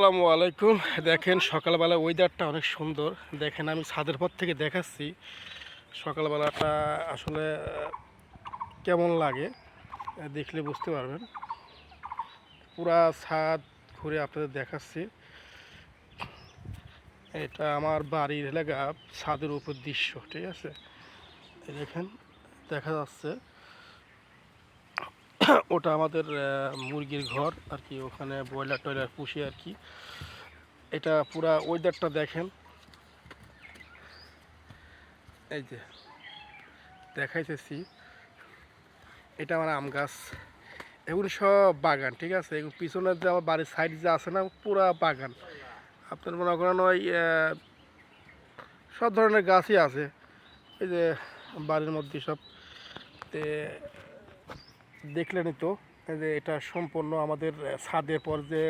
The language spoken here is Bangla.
আসসালামু আলাইকুম। দেখেন সকালবেলা ওয়েদারটা অনেক সুন্দর। দেখেন আমি ছাদের পর থেকে দেখাচ্ছি সকালবেলাটা আসলে কেমন লাগে, দেখলে বুঝতে পারবেন। পুরা ছাদ ঘুরে আপনাদের দেখাচ্ছি। এটা আমার বাড়ির এলাকা, ছাদের উপর দৃশ্য, ঠিক আছে। এই দেখেন দেখা যাচ্ছে ওটা আমাদের মুরগির ঘর আর কি, ওখানে ব্রয়লার টয়লার পুষি আর কি। এটা পুরা ওয়েদারটা দেখেন, এই যে দেখাইতেছি। এটা আমার আম গাছ, এগুলো সব বাগান, ঠিক আছে। এগুলো পিছনের যে আমার বাড়ির সাইড যে আছে না, পুরা বাগান। আপনার মনে করেন ওই সব ধরনের গাছই আছে এই যে বাড়ির মধ্যে সব। তে দেখলেনই তো, এই যে এটা সম্পূর্ণ আমাদের ছাদের পর যে